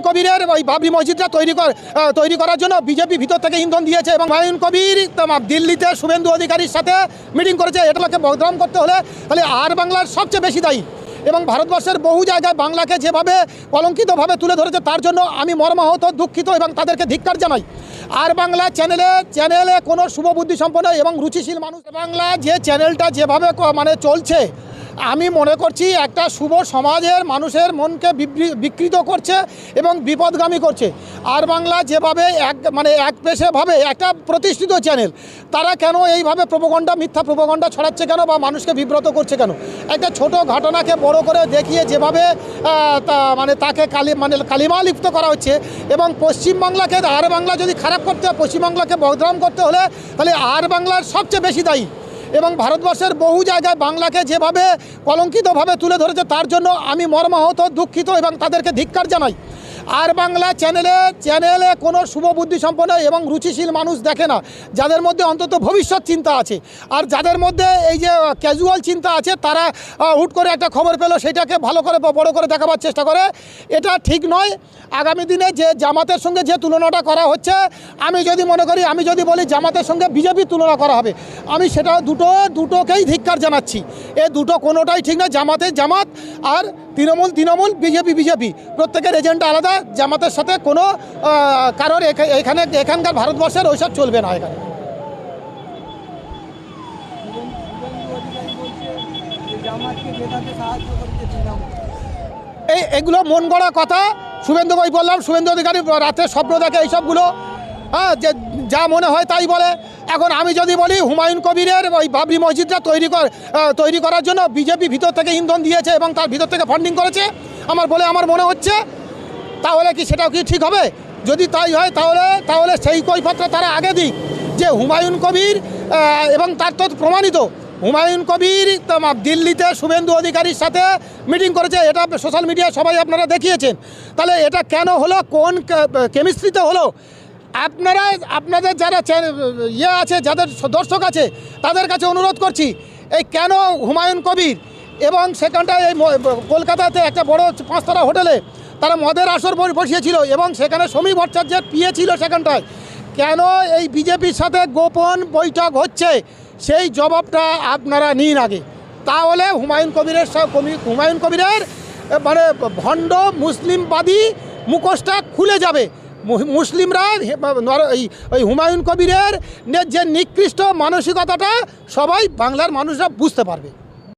কবিরের ওই বাবরি মসজিদটা তৈরি করার জন্য বিজেপি ভিতর থেকে ইন্ধন দিয়েছে এবং হুমায়ুন কবির দিল্লিতে শুভেন্দু অধিকারীর সাথে মিটিং করেছে। এটাকে বদনাম করতে হলে তাহলে আর বাংলার সবচেয়ে বেশি দায়ী এবং ভারতবর্ষের বহু জায়গায় বাংলাকে যেভাবে কলঙ্কিতভাবে তুলে ধরেছে তার জন্য আমি মর্মাহত, দুঃখিত এবং তাদেরকে ধিক্কার জানাই। আর বাংলা চ্যানেলে কোনো শুভবুদ্ধি সম্পন্ন এবং রুচিশীল মানুষ, বাংলা যে চ্যানেলটা যেভাবে মানে চলছে আমি মনে করছি একটা শুভ সমাজের মানুষের মনকে বিকৃত করছে এবং বিপদগামী করছে। আর বাংলা যেভাবে এক পেশেভাবে একটা প্রতিষ্ঠিত চ্যানেল, তারা কেন এইভাবে মিথ্যা প্রোপাগান্ডা ছড়াচ্ছে কেন বা মানুষকে বিব্রত করছে কেন? একটা ছোট ঘটনাকে বড় করে দেখিয়ে যেভাবে তাকে কালিমা লিপ্ত করা হচ্ছে এবং পশ্চিমবাংলাকে আর বাংলা যদি খারাপ করতে হয়, পশ্চিমবাংলাকে বদনাম করতে হলে তাহলে আর বাংলার সবচেয়ে বেশি দায়ী এবং ভারতবর্ষের বহু জায়গায় বাংলাকে যেভাবে কলঙ্কিতভাবে তুলে ধরেছে তার জন্য আমি মর্মাহত, দুঃখিত এবং তাদেরকে ধিক্কার জানাই। আর বাংলা চ্যানেলে কোনো শুভবুদ্ধি সম্পন্ন এবং রুচিশীল মানুষ দেখে না, যাদের মধ্যে অন্তত ভবিষ্যৎ চিন্তা আছে। আর যাদের মধ্যে এই যে ক্যাজুয়াল চিন্তা আছে তারা হুট করে একটা খবর পেল সেটাকে ভালো করে বড় করে দেখাবার চেষ্টা করে। এটা ঠিক নয়। আগামী দিনে যে জামাতের সঙ্গে যে তুলনাটা করা হচ্ছে, আমি যদি বলি জামাতের সঙ্গে বিজেপির তুলনা করা হবে, আমি সেটা দুটোকেই ধিক্কার জানাচ্ছি। এ দুটো কোনোটাই ঠিক না। জামাত আর তৃণমূল, বিজেপি প্রত্যেকের এজেন্ডা আলাদা। জামাতের সাথে কোনো কারোর এখানকার ভারতবর্ষের ওইসব চলবে না। এখানে এগুলো মন গড়া কথা। শুভেন্দু অধিকারী রাতে স্বপ্ন দেখে এইসবগুলো, যে যা মনে হয় তাই বলে। এখন আমি যদি বলি হুমায়ুন কবিরের ওই বাবরি মসজিদটা তৈরি করার জন্য বিজেপি ভিতর থেকে ইন্ধন দিয়েছে এবং তার ভিতর থেকে ফান্ডিং করেছে আমার মনে হচ্ছে, তাহলে কি সেটাও কি ঠিক হবে? যদি তাই হয় তাহলে সেই কৈফিয়তটা তারা আগে দিক যে হুমায়ুন কবির এবং তার তো প্রমাণিত হুমায়ুন কবির দিল্লিতে শুভেন্দু অধিকারীর সাথে মিটিং করেছে। এটা সোশ্যাল মিডিয়ায় সবাই আপনারা দেখিয়েছেন। তাহলে এটা কেন হলো, কোন কেমিস্ট্রিতে হলো? আপনাদের যারা আছে, যাদের দর্শক আছে, তাদের কাছে অনুরোধ করছি, এই কেন হুমায়ুন কবির এবং সেখানটায় এই কলকাতাতে একটা বড় 5 তারা হোটেলে তারা মদের আসর বসিয়েছিল এবং সেখানে সমীর ভট্টাচার্যের পিএ ছিল সেখানটায়, কেন এই বিজেপির সাথে গোপন বৈঠক হচ্ছে সেই জবাবটা আপনারা নিন আগে। তাহলে হুমায়ুন কবিরের মানে ভণ্ড মুসলিমবাদী মুখোশটা খুলে যাবে। মুসলিমরা ওই হুমায়ুন কবিরের যে নিকৃষ্ট মানসিকতাটা সবাই বাংলার মানুষরা বুঝতে পারবে।